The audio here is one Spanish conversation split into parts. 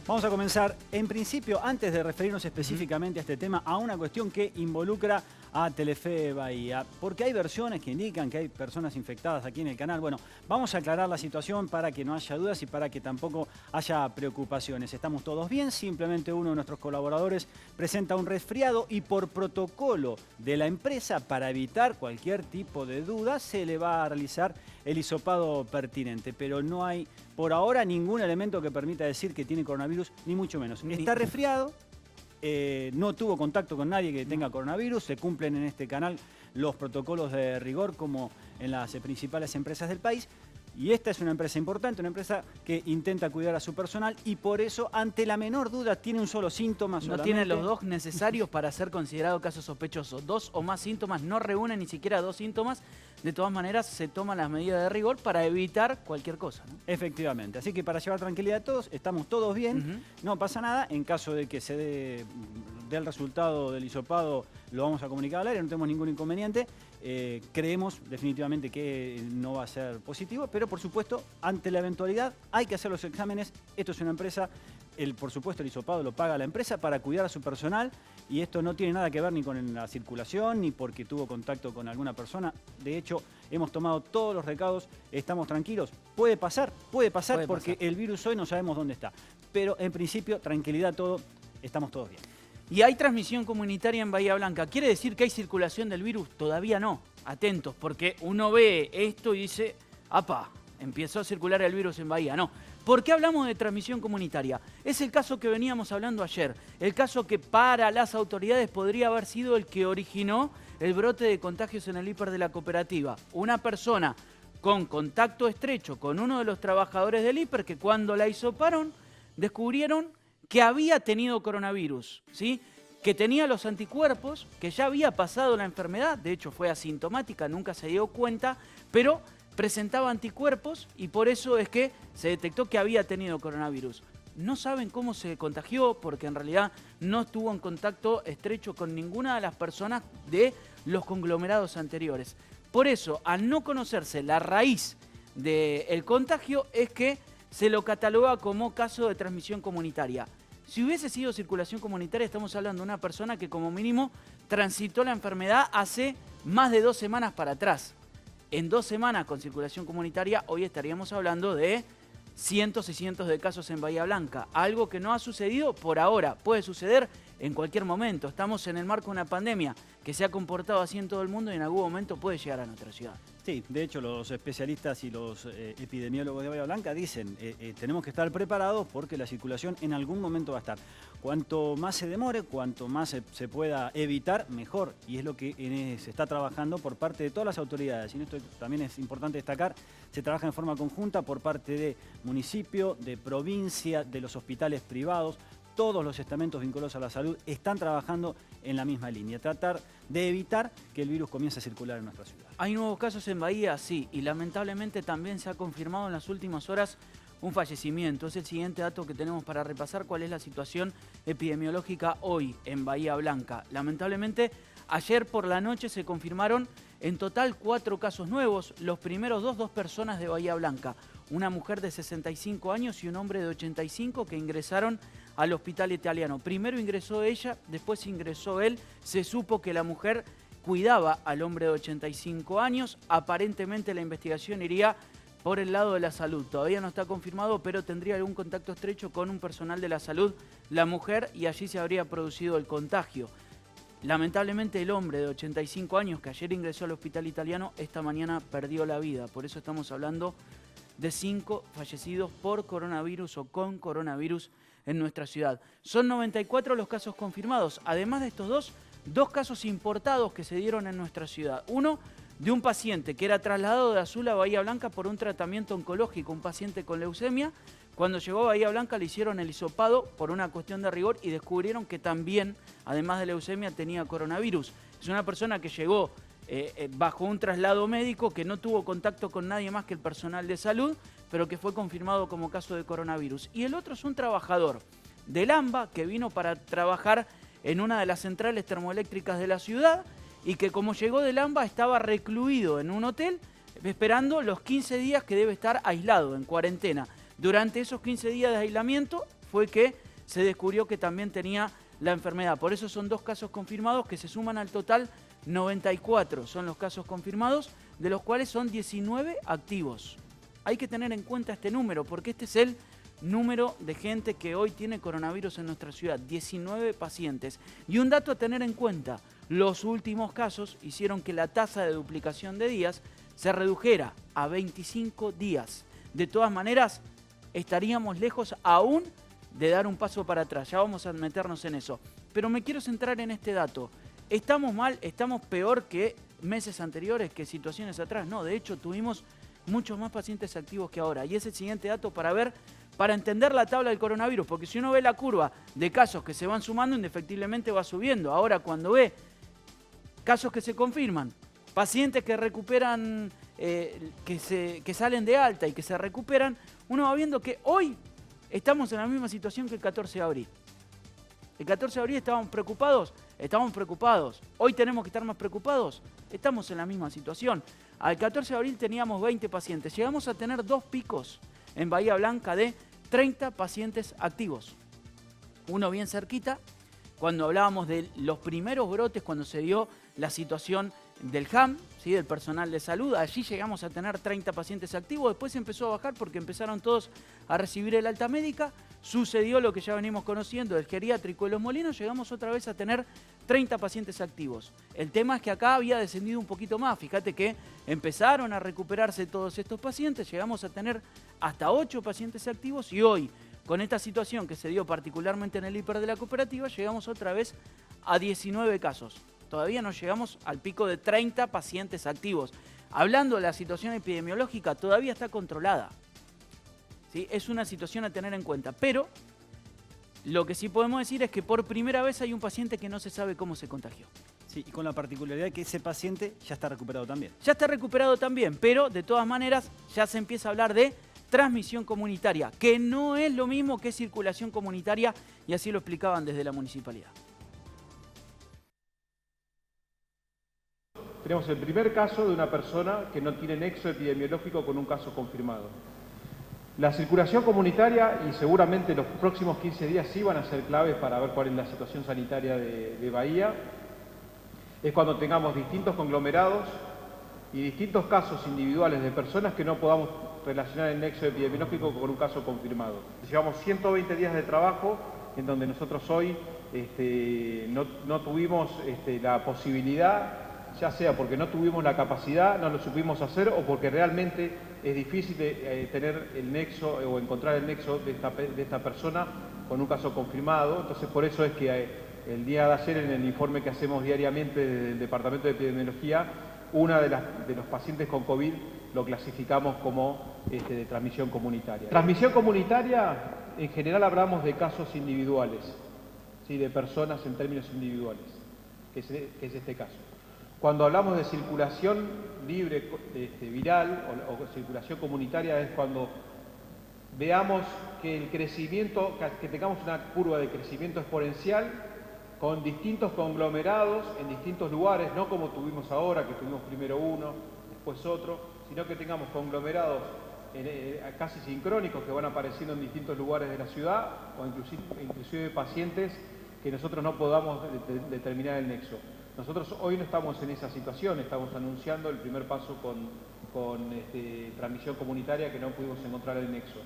Vamos a comenzar, en principio, antes de referirnos específicamente a este tema, a una cuestión que involucra a Telefe Bahía, porque hay versiones que indican que hay personas infectadas aquí en el canal. Bueno, vamos a aclarar la situación para que no haya dudas y para que tampoco haya preocupaciones. Estamos todos bien, simplemente uno de nuestros colaboradores presenta un resfriado y por protocolo de la empresa, para evitar cualquier tipo de duda, se le va a realizar el hisopado pertinente, pero no hay por ahora ningún elemento que permita decir que tiene coronavirus, ni mucho menos. Está resfriado, no tuvo contacto con nadie que tenga coronavirus, se cumplen en este canal los protocolos de rigor como en las principales empresas del país. Y esta es una empresa importante, una empresa que intenta cuidar a su personal y por eso, ante la menor duda, tiene un solo síntoma solamente. No tiene los dos necesarios para ser considerado caso sospechoso. 2 o más síntomas, no reúnen ni siquiera 2 síntomas. De todas maneras, se toman las medidas de rigor para evitar cualquier cosa, ¿no? Efectivamente. Así que para llevar tranquilidad a todos, estamos todos bien, no pasa nada. En caso de que se dé el resultado del hisopado, lo vamos a comunicar al aire, no tenemos ningún inconveniente. Creemos definitivamente que no va a ser positivo, pero por supuesto, ante la eventualidad hay que hacer los exámenes. Esto es una empresa, por supuesto el hisopado lo paga la empresa para cuidar a su personal y esto no tiene nada que ver ni con la circulación ni porque tuvo contacto con alguna persona. De hecho, hemos tomado todos los recados, estamos tranquilos. Puede pasar porque el virus hoy no sabemos dónde está, pero en principio, tranquilidad todo, estamos todos bien. Y hay transmisión comunitaria en Bahía Blanca. ¿Quiere decir que hay circulación del virus? Todavía no. Atentos, porque uno ve esto y dice, ¡apa! Empezó a circular el virus en Bahía. No. ¿Por qué hablamos de transmisión comunitaria? Es el caso que veníamos hablando ayer. El caso que para las autoridades podría haber sido el que originó el brote de contagios en el hiper de la cooperativa. Una persona con contacto estrecho con uno de los trabajadores del hiper que cuando la hisoparon descubrieron que había tenido coronavirus, ¿sí? Que tenía los anticuerpos, que ya había pasado la enfermedad, de hecho fue asintomática, nunca se dio cuenta, pero presentaba anticuerpos y por eso es que se detectó que había tenido coronavirus. No saben cómo se contagió porque en realidad no estuvo en contacto estrecho con ninguna de las personas de los conglomerados anteriores. Por eso, al no conocerse la raíz del contagio, es que se lo cataloga como caso de transmisión comunitaria. Si hubiese sido circulación comunitaria, estamos hablando de una persona que como mínimo transitó la enfermedad hace más de 2 semanas para atrás. En 2 semanas con circulación comunitaria, hoy estaríamos hablando de cientos y cientos de casos en Bahía Blanca. Algo que no ha sucedido por ahora, puede suceder en cualquier momento. Estamos en el marco de una pandemia que se ha comportado así en todo el mundo y en algún momento puede llegar a nuestra ciudad. Sí, de hecho los especialistas y los epidemiólogos de Bahía Blanca dicen tenemos que estar preparados porque la circulación en algún momento va a estar. Cuanto más se demore, cuanto más se pueda evitar, mejor. Y es lo que se está trabajando por parte de todas las autoridades. Y en esto también es importante destacar, se trabaja en forma conjunta por parte de municipio, de provincia, de los hospitales privados. Todos los estamentos vinculados a la salud están trabajando en la misma línea, tratar de evitar que el virus comience a circular en nuestra ciudad. ¿Hay nuevos casos en Bahía? Sí, y lamentablemente también se ha confirmado en las últimas horas un fallecimiento. Es el siguiente dato que tenemos para repasar cuál es la situación epidemiológica hoy en Bahía Blanca. Lamentablemente, ayer por la noche se confirmaron en total 4 casos nuevos. Los primeros dos personas de Bahía Blanca. Una mujer de 65 años y un hombre de 85 que ingresaron al hospital italiano. Primero ingresó ella, después ingresó él. Se supo que la mujer cuidaba al hombre de 85 años. Aparentemente la investigación iría por el lado de la salud. Todavía no está confirmado, pero tendría algún contacto estrecho con un personal de la salud, la mujer, y allí se habría producido el contagio. Lamentablemente el hombre de 85 años que ayer ingresó al hospital italiano, esta mañana perdió la vida. Por eso estamos hablando de 5 fallecidos por coronavirus o con coronavirus en nuestra ciudad. Son 94 los casos confirmados. Además de estos dos casos importados que se dieron en nuestra ciudad. Uno de un paciente que era trasladado de Azul a Bahía Blanca por un tratamiento oncológico, un paciente con leucemia. Cuando llegó a Bahía Blanca le hicieron el hisopado por una cuestión de rigor y descubrieron que también, además de leucemia, tenía coronavirus. Es una persona que llegó bajo un traslado médico, que no tuvo contacto con nadie más que el personal de salud, pero que fue confirmado como caso de coronavirus. Y el otro es un trabajador del AMBA que vino para trabajar en una de las centrales termoeléctricas de la ciudad y que como llegó del AMBA estaba recluido en un hotel esperando los 15 días que debe estar aislado, en cuarentena. Durante esos 15 días de aislamiento fue que se descubrió que también tenía la enfermedad. Por eso son 2 casos confirmados que se suman al total 94. Son los casos confirmados, de los cuales son 19 activos. Hay que tener en cuenta este número, porque este es el número de gente que hoy tiene coronavirus en nuestra ciudad, 19 pacientes. Y un dato a tener en cuenta, los últimos casos hicieron que la tasa de duplicación de días se redujera a 25 días. De todas maneras, estaríamos lejos aún de dar un paso para atrás. Ya vamos a meternos en eso. Pero me quiero centrar en este dato. ¿Estamos mal? ¿Estamos peor que meses anteriores, que situaciones atrás? No, de hecho tuvimos muchos más pacientes activos que ahora. Y es el siguiente dato para entender la tabla del coronavirus. Porque si uno ve la curva de casos que se van sumando, indefectiblemente va subiendo. Ahora, cuando ve casos que se confirman, pacientes que recuperan, que salen de alta y que se recuperan, uno va viendo que hoy estamos en la misma situación que el 14 de abril. El 14 de abril estábamos preocupados. Hoy tenemos que estar más preocupados. Estamos en la misma situación. Al 14 de abril teníamos 20 pacientes. Llegamos a tener 2 picos en Bahía Blanca de 30 pacientes activos. Uno bien cerquita, cuando hablábamos de los primeros brotes, cuando se dio la situación del HAM, ¿sí?, del personal de salud. Allí llegamos a tener 30 pacientes activos. Después empezó a bajar porque empezaron todos a recibir el alta médica. Sucedió lo que ya venimos conociendo del geriátrico de Los Molinos. Llegamos otra vez a tener 30 pacientes activos. El tema es que acá había descendido un poquito más. Fíjate que empezaron a recuperarse todos estos pacientes. Llegamos a tener hasta 8 pacientes activos y hoy, con esta situación que se dio particularmente en el hiper de la cooperativa, llegamos otra vez a 19 casos. Todavía no llegamos al pico de 30 pacientes activos. Hablando de la situación epidemiológica, todavía está controlada. ¿Sí? Es una situación a tener en cuenta. Pero lo que sí podemos decir es que por primera vez hay un paciente que no se sabe cómo se contagió. Sí, y con la particularidad de que ese paciente ya está recuperado también. Ya está recuperado también, pero de todas maneras ya se empieza a hablar de transmisión comunitaria, que no es lo mismo que circulación comunitaria, y así lo explicaban desde la municipalidad. Tenemos el primer caso de una persona que no tiene nexo epidemiológico con un caso confirmado. La circulación comunitaria, y seguramente los próximos 15 días sí van a ser claves para ver cuál es la situación sanitaria de Bahía, es cuando tengamos distintos conglomerados y distintos casos individuales de personas que no podamos relacionar el nexo epidemiológico con un caso confirmado. Llevamos 120 días de trabajo en donde nosotros hoy no tuvimos la posibilidad, ya sea porque no tuvimos la capacidad, no lo supimos hacer, o porque realmente es difícil tener el nexo o encontrar el nexo de esta persona con un caso confirmado. Entonces, por eso es que el día de ayer, en el informe que hacemos diariamente desde el Departamento de Epidemiología, una de los pacientes con COVID lo clasificamos como de transmisión comunitaria. Transmisión comunitaria, en general hablamos de casos individuales, ¿sí?, de personas en términos individuales, que es este caso. Cuando hablamos de circulación libre viral o circulación comunitaria es cuando veamos que el crecimiento, que tengamos una curva de crecimiento exponencial con distintos conglomerados en distintos lugares, no como tuvimos ahora, que tuvimos primero uno, después otro, sino que tengamos conglomerados casi sincrónicos que van apareciendo en distintos lugares de la ciudad, o inclusive pacientes que nosotros no podamos determinar el nexo. Nosotros hoy no estamos en esa situación, estamos anunciando el primer paso con transmisión comunitaria, que no pudimos encontrar el nexo.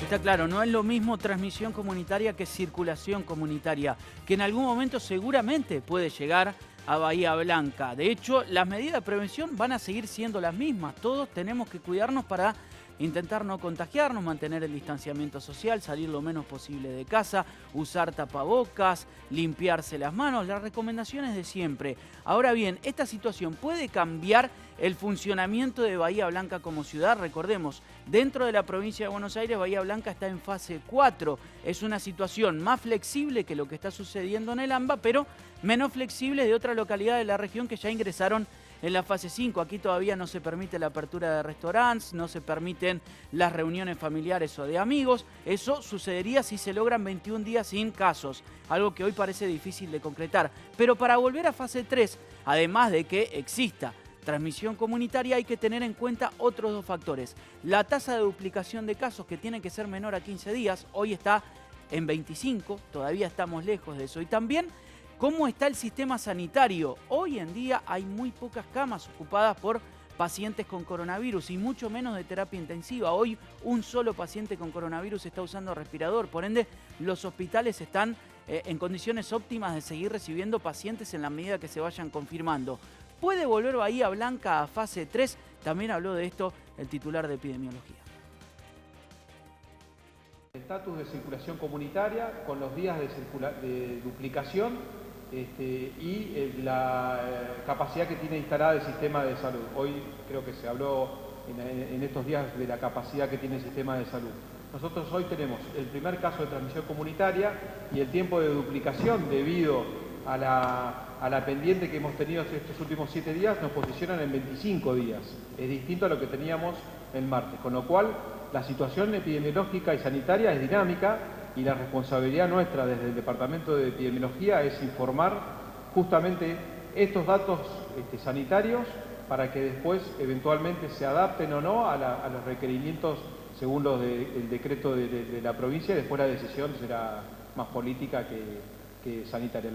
Está claro, no es lo mismo transmisión comunitaria que circulación comunitaria, que en algún momento seguramente puede llegar a Bahía Blanca. De hecho, las medidas de prevención van a seguir siendo las mismas. Todos tenemos que cuidarnos para intentar no contagiarnos, mantener el distanciamiento social, salir lo menos posible de casa, usar tapabocas, limpiarse las manos, las recomendaciones de siempre. Ahora bien, esta situación puede cambiar el funcionamiento de Bahía Blanca como ciudad. Recordemos, dentro de la provincia de Buenos Aires, Bahía Blanca está en fase 4. Es una situación más flexible que lo que está sucediendo en el AMBA, pero menos flexible de otras localidades de la región que ya ingresaron en la fase 5. Aquí todavía no se permite la apertura de restaurantes, no se permiten las reuniones familiares o de amigos. Eso sucedería si se logran 21 días sin casos, algo que hoy parece difícil de concretar. Pero para volver a fase 3, además de que exista transmisión comunitaria, hay que tener en cuenta otros dos factores. La tasa de duplicación de casos, que tiene que ser menor a 15 días, hoy está en 25, todavía estamos lejos de eso. Y también cómo está el sistema sanitario. Hoy en día hay muy pocas camas ocupadas por pacientes con coronavirus y mucho menos de terapia intensiva. Hoy un solo paciente con coronavirus está usando respirador, por ende los hospitales están en condiciones óptimas de seguir recibiendo pacientes en la medida que se vayan confirmando. ¿Puede volver Bahía Blanca a fase 3? También habló de esto el titular de epidemiología. El estatus de circulación comunitaria con los días de duplicación y la capacidad que tiene instalada el sistema de salud. Hoy creo que se habló en estos días de la capacidad que tiene el sistema de salud. Nosotros hoy tenemos el primer caso de transmisión comunitaria y el tiempo de duplicación debido a la pendiente que hemos tenido estos últimos 7 días nos posicionan en 25 días. Es distinto a lo que teníamos el martes, con lo cual la situación epidemiológica y sanitaria es dinámica y la responsabilidad nuestra desde el Departamento de Epidemiología es informar justamente estos datos sanitarios para que después eventualmente se adapten o no a los requerimientos según el decreto de la provincia y después la decisión será más política que sanitaria.